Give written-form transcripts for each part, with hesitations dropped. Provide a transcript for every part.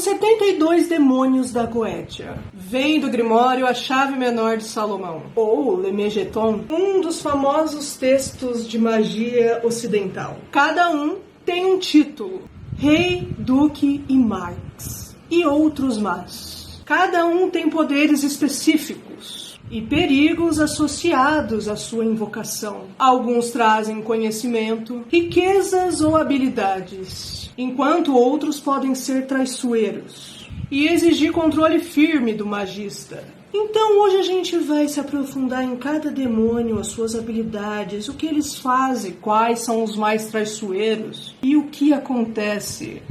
Os 72 demônios da Goetia. Vem do Grimório A Chave Menor de Salomão, ou Le Megeton, um dos famosos textos de magia ocidental. Cada um tem um título: Rei, Duque e Marx, e outros mais. Cada um tem poderes específicos e perigos associados à sua invocação. Alguns trazem conhecimento, riquezas ou habilidades, enquanto outros podem ser traiçoeiros e exigir controle firme do magista. Então hoje a gente vai se aprofundar em cada demônio, as suas habilidades, o que eles fazem, quais são os mais traiçoeiros e o que acontece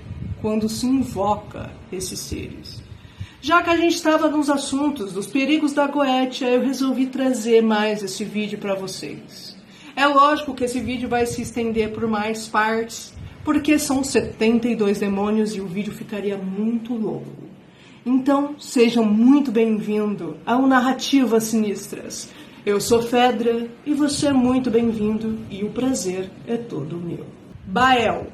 quando se invoca esses seres. Já que a gente estava nos assuntos dos perigos da Goetia, eu resolvi trazer mais esse vídeo para vocês. É lógico que esse vídeo vai se estender por mais partes, porque são 72 demônios e o vídeo ficaria muito longo. Então, sejam muito bem-vindos ao Narrativas Sinistras. Eu sou Fedra e você é muito bem-vindo e o prazer é todo meu. Baal,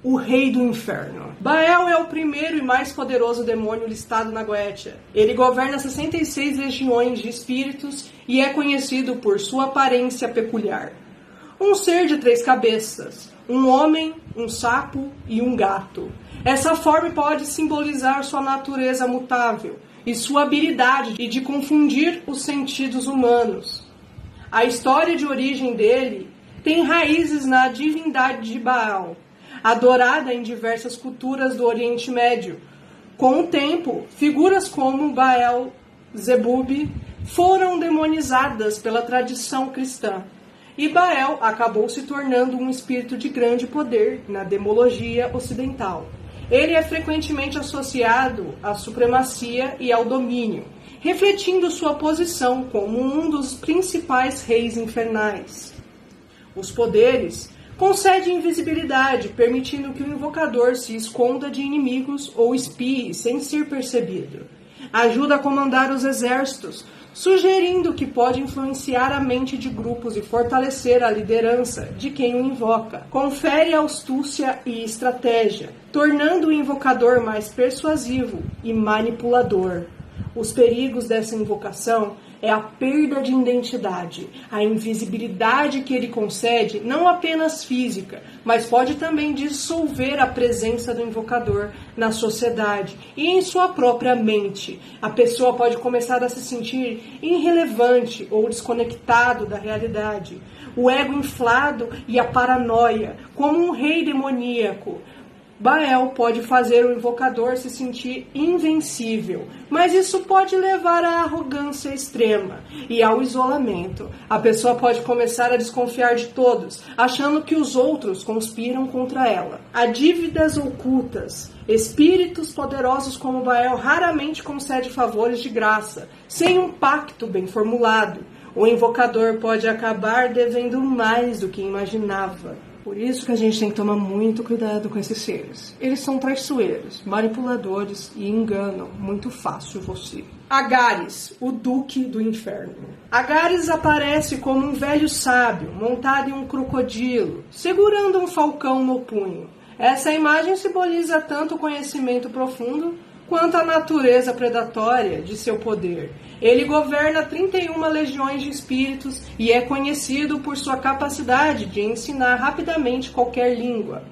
o rei do inferno. Baal é o primeiro e mais poderoso demônio listado na Goetia. Ele governa 66 legiões de espíritos e é conhecido por sua aparência peculiar. Um ser de 3 cabeças, um homem, um sapo e um gato. Essa forma pode simbolizar sua natureza mutável e sua habilidade de confundir os sentidos humanos. A história de origem dele tem raízes na divindade de Baal, adorada em diversas culturas do Oriente Médio. Com o tempo, figuras como Baal Zebub foram demonizadas pela tradição cristã, e Baal acabou se tornando um espírito de grande poder na demologia ocidental. Ele é frequentemente associado à supremacia e ao domínio, refletindo sua posição como um dos principais reis infernais. Os poderes concede invisibilidade, permitindo que o invocador se esconda de inimigos ou espie sem ser percebido. Ajuda a comandar os exércitos, sugerindo que pode influenciar a mente de grupos e fortalecer a liderança de quem o invoca. Confere astúcia e estratégia, tornando o invocador mais persuasivo e manipulador. Os perigos dessa invocação é a perda de identidade, a invisibilidade que ele concede, não apenas física, mas pode também dissolver a presença do invocador na sociedade e em sua própria mente. A pessoa pode começar a se sentir irrelevante ou desconectado da realidade. O ego inflado e a paranoia, como um rei demoníaco. Baal pode fazer o invocador se sentir invencível, mas isso pode levar à arrogância extrema e ao isolamento. A pessoa pode começar a desconfiar de todos, achando que os outros conspiram contra ela. Há dívidas ocultas. Espíritos poderosos como Baal raramente concedem favores de graça, sem um pacto bem formulado. O invocador pode acabar devendo mais do que imaginava. Por isso que a gente tem que tomar muito cuidado com esses seres. Eles são traiçoeiros, manipuladores e enganam muito fácil você. Agares, o Duque do Inferno. Agares aparece como um velho sábio montado em um crocodilo, segurando um falcão no punho. Essa imagem simboliza tanto o conhecimento profundo quanto a natureza predatória de seu poder. Ele governa 31 legiões de espíritos e é conhecido por sua capacidade de ensinar rapidamente qualquer língua.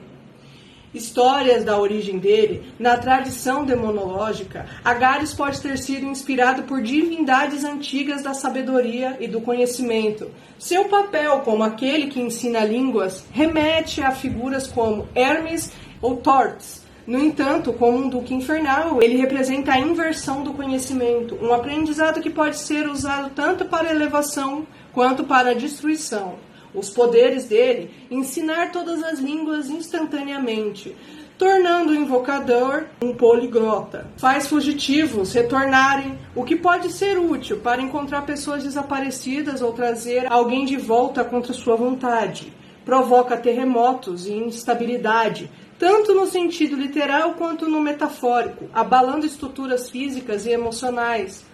Histórias da origem dele, na tradição demonológica, Agares pode ter sido inspirado por divindades antigas da sabedoria e do conhecimento. Seu papel como aquele que ensina línguas remete a figuras como Hermes ou Tortes. No entanto, como um duque infernal, ele representa a inversão do conhecimento, um aprendizado que pode ser usado tanto para elevação quanto para destruição. Os poderes dele, ensinar todas as línguas instantaneamente, tornando o invocador um poliglota. Faz fugitivos retornarem, o que pode ser útil para encontrar pessoas desaparecidas ou trazer alguém de volta contra sua vontade. Provoca terremotos e instabilidade, tanto no sentido literal quanto no metafórico, abalando estruturas físicas e emocionais.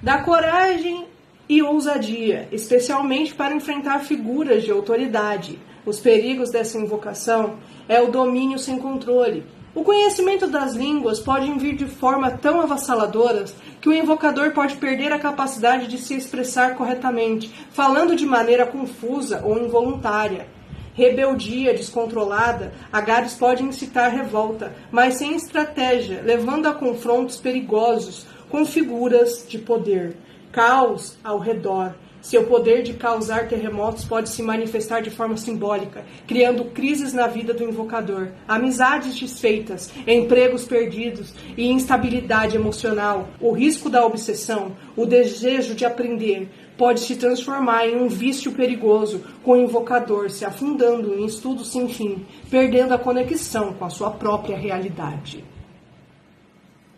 Dá coragem e ousadia, especialmente para enfrentar figuras de autoridade. Os perigos dessa invocação é o domínio sem controle. O conhecimento das línguas pode vir de forma tão avassaladora que o invocador pode perder a capacidade de se expressar corretamente, falando de maneira confusa ou involuntária. Rebeldia descontrolada, Agares pode incitar revolta, mas sem estratégia, levando a confrontos perigosos com figuras de poder. Caos ao redor. Seu poder de causar terremotos pode se manifestar de forma simbólica, criando crises na vida do invocador, amizades desfeitas, empregos perdidos e instabilidade emocional. O risco da obsessão, o desejo de aprender, pode se transformar em um vício perigoso, com o invocador se afundando em estudos sem fim, perdendo a conexão com a sua própria realidade.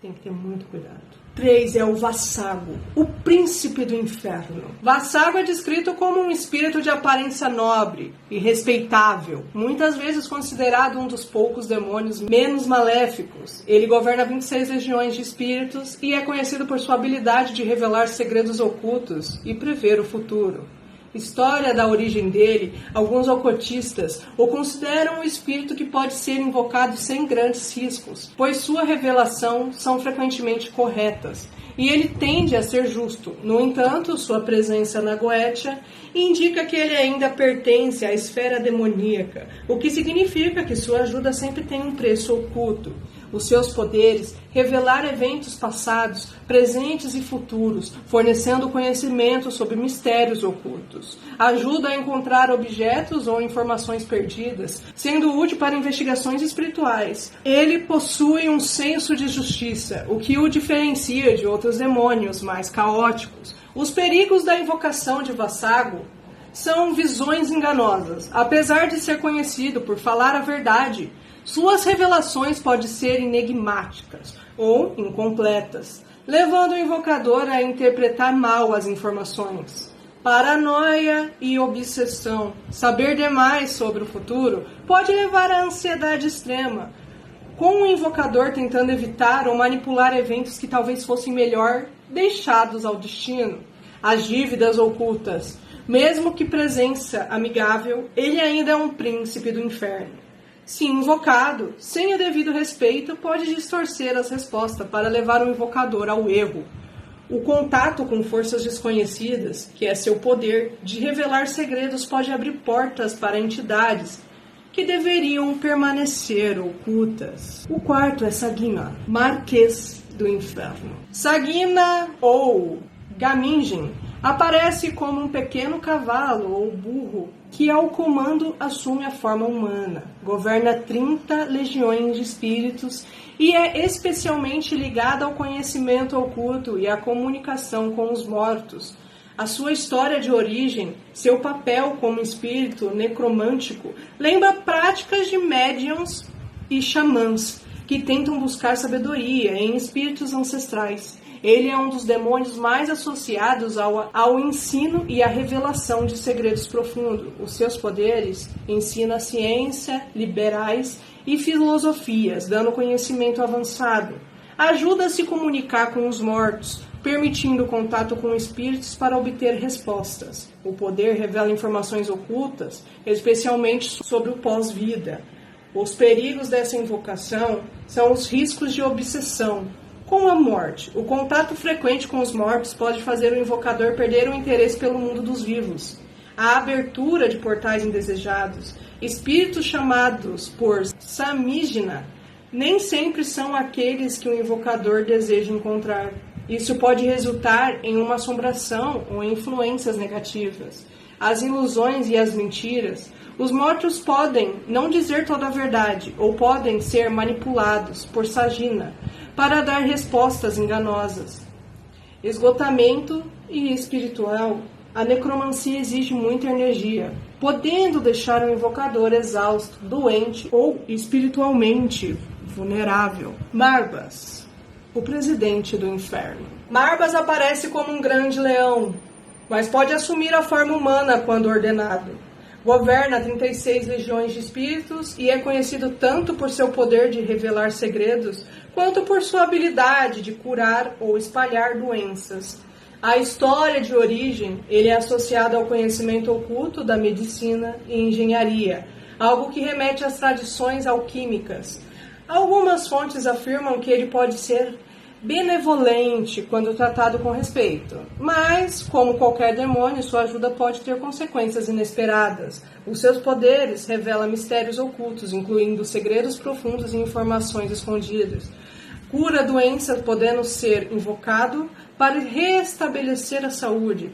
Tem que ter muito cuidado. 3 é o Vassago, o príncipe do inferno. Vassago é descrito como um espírito de aparência nobre e respeitável, muitas vezes considerado um dos poucos demônios menos maléficos. Ele governa 26 legiões de espíritos e é conhecido por sua habilidade de revelar segredos ocultos e prever o futuro. História da origem dele, alguns ocultistas o consideram um espírito que pode ser invocado sem grandes riscos, pois sua revelação são frequentemente corretas, e ele tende a ser justo. No entanto, sua presença na Goetia indica que ele ainda pertence à esfera demoníaca, o que significa que sua ajuda sempre tem um preço oculto. Os seus poderes, revelar eventos passados, presentes e futuros, fornecendo conhecimento sobre mistérios ocultos. Ajuda a encontrar objetos ou informações perdidas, sendo útil para investigações espirituais. Ele possui um senso de justiça, o que o diferencia de outros demônios mais caóticos. Os perigos da invocação de Vassago são visões enganosas. Apesar de ser conhecido por falar a verdade, suas revelações podem ser enigmáticas ou incompletas, levando o invocador a interpretar mal as informações. Paranoia e obsessão. Saber demais sobre o futuro pode levar à ansiedade extrema, com o invocador tentando evitar ou manipular eventos que talvez fossem melhor deixados ao destino. As dívidas ocultas. Mesmo que presença amigável, ele ainda é um príncipe do inferno. Se invocado, sem o devido respeito, pode distorcer as respostas para levar o invocador ao erro. O contato com forças desconhecidas, que é seu poder de revelar segredos, pode abrir portas para entidades que deveriam permanecer ocultas. O 4 é Sagina, Marquês do Inferno. Sagina, ou Gamingen, aparece como um pequeno cavalo ou burro que ao comando assume a forma humana, governa 30 legiões de espíritos e é especialmente ligado ao conhecimento oculto e à comunicação com os mortos. A sua história de origem, seu papel como espírito necromântico, lembra práticas de médiums e xamãs que tentam buscar sabedoria em espíritos ancestrais. Ele é um dos demônios mais associados ao ensino e à revelação de segredos profundos. Os seus poderes ensinam a ciência, liberais e filosofias, dando conhecimento avançado. Ajuda a se comunicar com os mortos, permitindo contato com espíritos para obter respostas. O poder revela informações ocultas, especialmente sobre o pós-vida. Os perigos dessa invocação são os riscos de obsessão. Com a morte, o contato frequente com os mortos pode fazer o invocador perder o interesse pelo mundo dos vivos. A abertura de portais indesejados, espíritos chamados por Samígina, nem sempre são aqueles que o invocador deseja encontrar. Isso pode resultar em uma assombração ou em influências negativas. As ilusões e as mentiras. Os mortos podem não dizer toda a verdade ou podem ser manipulados por Sagina para dar respostas enganosas. Esgotamento e espiritual. A necromancia exige muita energia, podendo deixar o invocador exausto, doente ou espiritualmente vulnerável. Marbas, o presidente do inferno. Marbas aparece como um grande leão, mas pode assumir a forma humana quando ordenado. Governa 36 legiões de espíritos e é conhecido tanto por seu poder de revelar segredos, quanto por sua habilidade de curar ou espalhar doenças. A história de origem, ele é associado ao conhecimento oculto da medicina e engenharia, algo que remete às tradições alquímicas. Algumas fontes afirmam que ele pode ser benevolente quando tratado com respeito, mas, como qualquer demônio, sua ajuda pode ter consequências inesperadas. Os seus poderes revelam mistérios ocultos, incluindo segredos profundos e informações escondidas. Cura doenças, podendo ser invocado para restabelecer a saúde.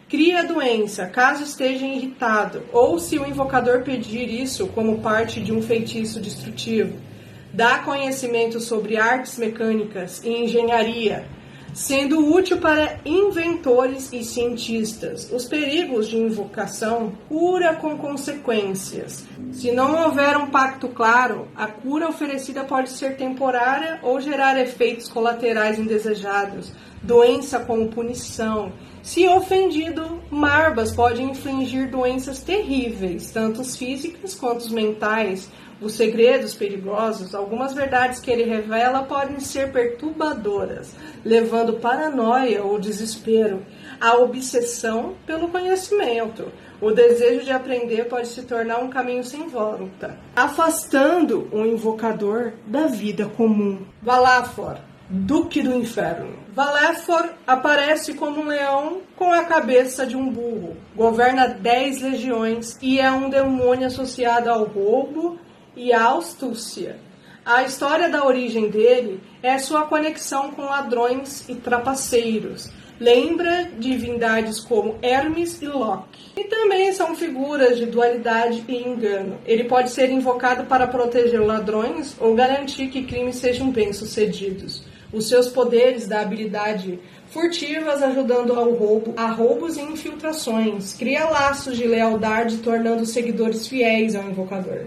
Cria a doença, caso esteja irritado, ou se o invocador pedir isso como parte de um feitiço destrutivo. Dá conhecimento sobre artes mecânicas e engenharia, sendo útil para inventores e cientistas. Os perigos de invocação, cura com consequências. Se não houver um pacto claro, a cura oferecida pode ser temporária ou gerar efeitos colaterais indesejados, doença como punição. Se ofendido, Marbas pode infligir doenças terríveis, tanto físicas quanto mentais. Os segredos perigosos, algumas verdades que ele revela podem ser perturbadoras, levando paranoia ou desespero, a obsessão pelo conhecimento. O desejo de aprender pode se tornar um caminho sem volta, afastando o invocador da vida comum. Valafor, Duque do Inferno. Valafor aparece como um leão com a cabeça de um burro. Governa 10 legiões e é um demônio associado ao roubo e à astúcia. A história da origem dele é sua conexão com ladrões e trapaceiros. Lembra divindades como Hermes e Loki. E também são figuras de dualidade e engano. Ele pode ser invocado para proteger ladrões ou garantir que crimes sejam bem-sucedidos. Os seus poderes da habilidade furtivas ajudando ao roubo, a roubos e infiltrações. Cria laços de lealdade, tornando os seguidores fiéis ao invocador.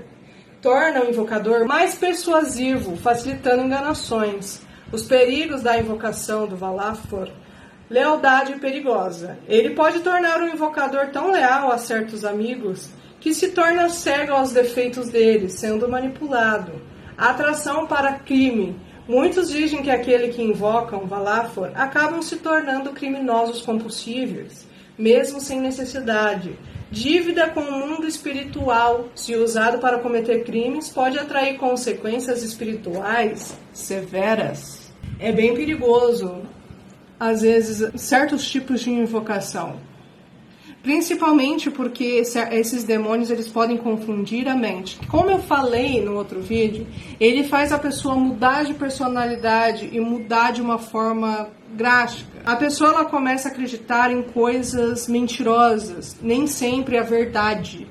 Torna o invocador mais persuasivo, facilitando enganações. Os perigos da invocação do Valafor. Lealdade perigosa. Ele pode tornar o invocador tão leal a certos amigos que se torna cego aos defeitos deles, sendo manipulado. Atração para crime. Muitos dizem que aquele que invocam Valafor acabam se tornando criminosos compulsíveis, mesmo sem necessidade. Dívida com o mundo espiritual, se usado para cometer crimes, pode atrair consequências espirituais severas. É bem perigoso, às vezes, certos tipos de invocação. Principalmente porque esses demônios eles podem confundir a mente. Como eu falei no outro vídeo, ele faz a pessoa mudar de personalidade e mudar de uma forma drástica. A pessoa ela começa a acreditar em coisas mentirosas, nem sempre a verdade.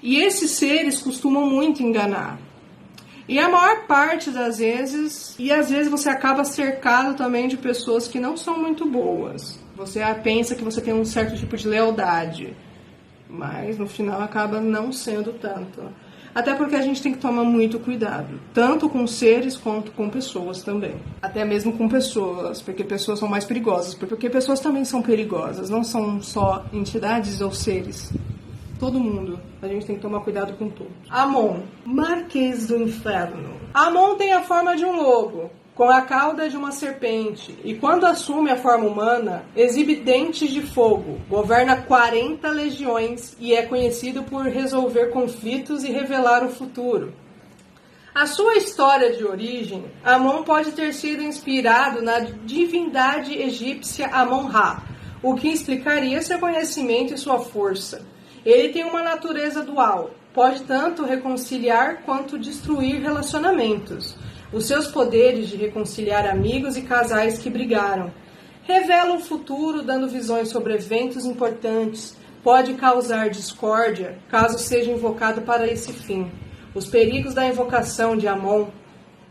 E esses seres costumam muito enganar. E a maior parte das vezes, e às vezes você acaba cercado também de pessoas que não são muito boas. Você pensa que você tem um certo tipo de lealdade, mas no final acaba não sendo tanto. Até porque a gente tem que tomar muito cuidado, tanto com seres quanto com pessoas também. Até mesmo com pessoas, porque pessoas são mais perigosas, porque pessoas também são perigosas, não são só entidades ou seres. Todo mundo. A gente tem que tomar cuidado com tudo. Amon, Marquês do Inferno. Amon tem a forma de um lobo, com a cauda de uma serpente, e quando assume a forma humana, exibe dentes de fogo, governa 40 legiões e é conhecido por resolver conflitos e revelar o futuro. A sua história de origem, Amon pode ter sido inspirado na divindade egípcia Amon-Ra, o que explicaria seu conhecimento e sua força. Ele tem uma natureza dual, pode tanto reconciliar quanto destruir relacionamentos. Os seus poderes de reconciliar amigos e casais que brigaram. Revela o futuro, dando visões sobre eventos importantes. Pode causar discórdia, caso seja invocado para esse fim. Os perigos da invocação de Amon.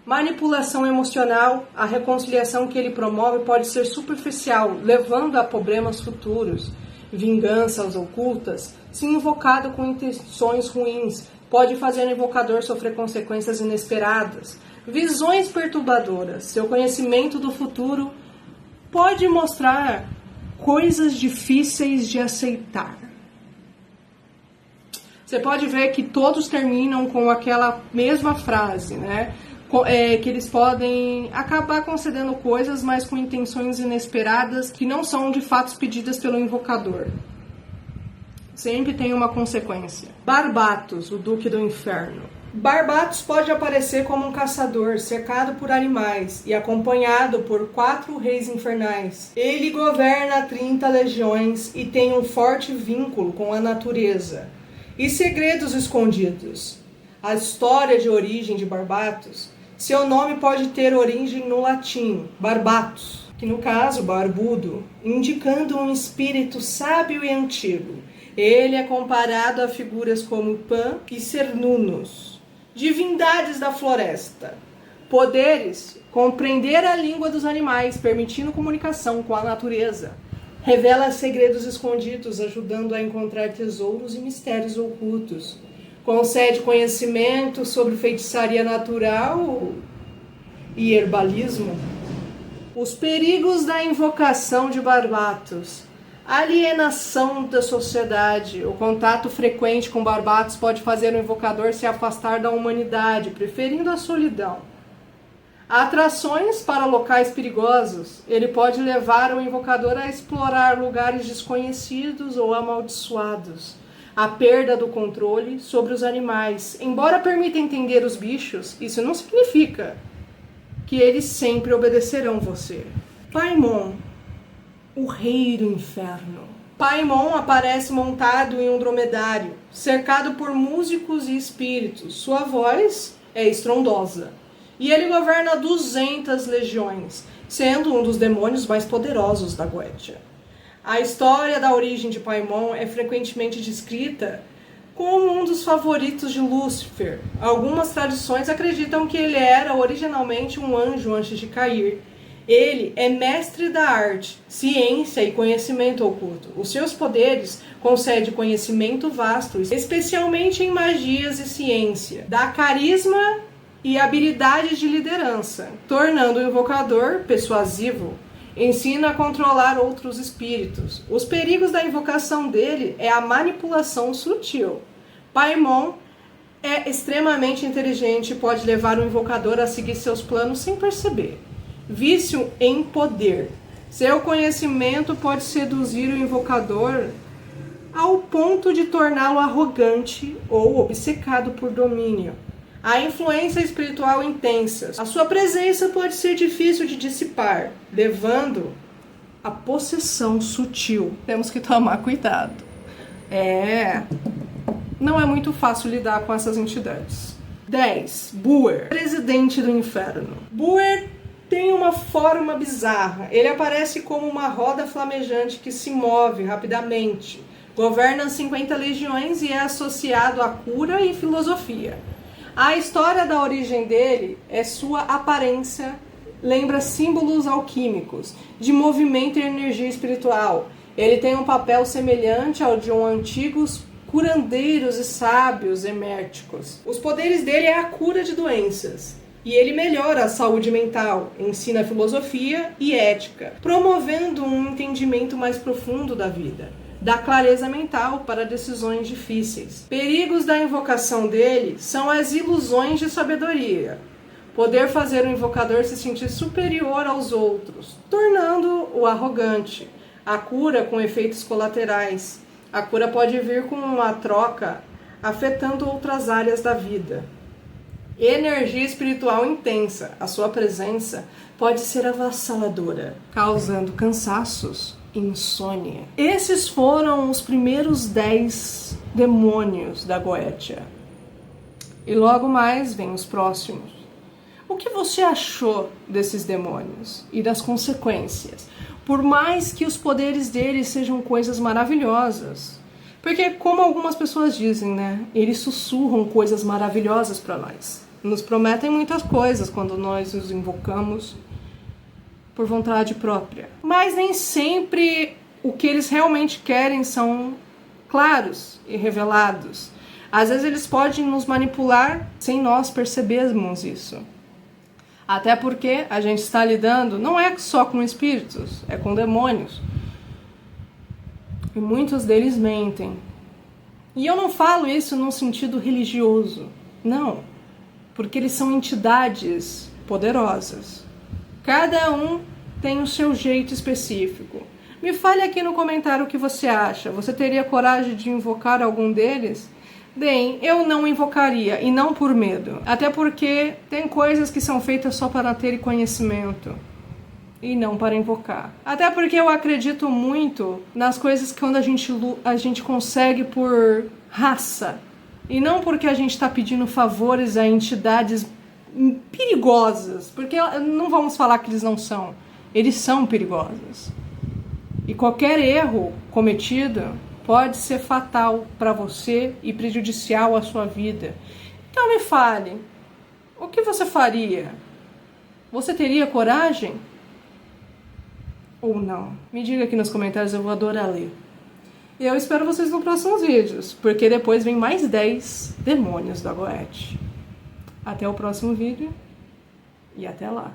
Manipulação emocional. A reconciliação que ele promove pode ser superficial, levando a problemas futuros. Vinganças ocultas. Se invocado com intenções ruins, pode fazer o invocador sofrer consequências inesperadas. Visões perturbadoras. Seu conhecimento do futuro pode mostrar coisas difíceis de aceitar. Você pode ver que todos terminam com aquela mesma frase, né? Que eles podem acabar concedendo coisas, mas com intenções inesperadas que não são de fato pedidas pelo invocador. Sempre tem uma consequência. Barbatos, o Duque do Inferno. Barbatos pode aparecer como um caçador cercado por animais e acompanhado por 4 reis infernais. Ele governa 30 legiões e tem um forte vínculo com a natureza e segredos escondidos. A história de origem de Barbatos, seu nome pode ter origem no latim, barbatus, que no caso, barbudo, indicando um espírito sábio e antigo. Ele é comparado a figuras como Pan e Cernunnos, divindades da floresta. Poderes: compreender a língua dos animais, permitindo comunicação com a natureza. Revela segredos escondidos, ajudando a encontrar tesouros e mistérios ocultos. Concede conhecimento sobre feitiçaria natural e herbalismo. Os perigos da invocação de Barbatos. Alienação da sociedade. O contato frequente com Barbatos pode fazer o invocador se afastar da humanidade, preferindo a solidão. Atrações para locais perigosos. Ele pode levar o invocador a explorar lugares desconhecidos ou amaldiçoados. A perda do controle sobre os animais. Embora permita entender os bichos, isso não significa que eles sempre obedecerão você. Paimon, o rei do inferno. Paimon aparece montado em um dromedário, cercado por músicos e espíritos. Sua voz é estrondosa. E ele governa 200 legiões, sendo um dos demônios mais poderosos da Goetia. A história da origem de Paimon é frequentemente descrita como um dos favoritos de Lúcifer. Algumas tradições acreditam que ele era originalmente um anjo antes de cair. Ele é mestre da arte, ciência e conhecimento oculto. Os seus poderes concedem conhecimento vasto, especialmente em magias e ciência. Dá carisma e habilidades de liderança, tornando o invocador persuasivo. Ensina a controlar outros espíritos. Os perigos da invocação dele é a manipulação sutil. Paimon é extremamente inteligente e pode levar o invocador a seguir seus planos sem perceber. Vício em poder. Seu conhecimento pode seduzir o invocador ao ponto de torná-lo arrogante ou obcecado por domínio. A influência espiritual intensa. A sua presença pode ser difícil de dissipar, levando à possessão sutil. Temos que tomar cuidado. Não é muito fácil lidar com essas entidades. 10. Buer, presidente do inferno. Buer tem uma forma bizarra. Ele aparece como uma roda flamejante que se move rapidamente. Governa 50 legiões e é associado à cura e filosofia. A história da origem dele é sua aparência, lembra símbolos alquímicos, de movimento e energia espiritual. Ele tem um papel semelhante ao de antigos curandeiros e sábios emérticos. Os poderes dele é a cura de doenças. E ele melhora a saúde mental, ensina filosofia e ética, promovendo um entendimento mais profundo da vida. Dá clareza mental para decisões difíceis. Perigos da invocação dele são as ilusões de sabedoria. Poder fazer o invocador se sentir superior aos outros, tornando-o arrogante. A cura com efeitos colaterais. A cura pode vir com uma troca, afetando outras áreas da vida. Energia espiritual intensa. A sua presença pode ser avassaladora, causando cansaços e insônia. Esses foram os primeiros 10 demônios da Goetia. E logo mais vem os próximos. O que você achou desses demônios e das consequências? Por mais que os poderes deles sejam coisas maravilhosas. Porque, como algumas pessoas dizem, né? Eles sussurram coisas maravilhosas para nós. Nos prometem muitas coisas quando nós os invocamos por vontade própria. Mas nem sempre o que eles realmente querem são claros e revelados. Às vezes eles podem nos manipular sem nós percebermos isso. Até porque a gente está lidando não é só com espíritos, é com demônios. E muitos deles mentem. E eu não falo isso num sentido religioso, não. Porque eles são entidades poderosas. Cada um tem o seu jeito específico. Me fale aqui no comentário o que você acha. Você teria coragem de invocar algum deles? Bem, eu não invocaria, e não por medo. Até porque tem coisas que são feitas só para ter conhecimento e não para invocar. Até porque eu acredito muito nas coisas que quando a gente consegue por raça. E não porque a gente está pedindo favores a entidades perigosas. Porque não vamos falar que eles não são. Eles são perigosos. E qualquer erro cometido pode ser fatal para você e prejudicial à sua vida. Então me fale, o que você faria? Você teria coragem? Ou não? Me diga aqui nos comentários, eu vou adorar ler. E eu espero vocês nos próximos vídeos, porque depois vem mais 10 demônios da Goethe. Até o próximo vídeo e até lá.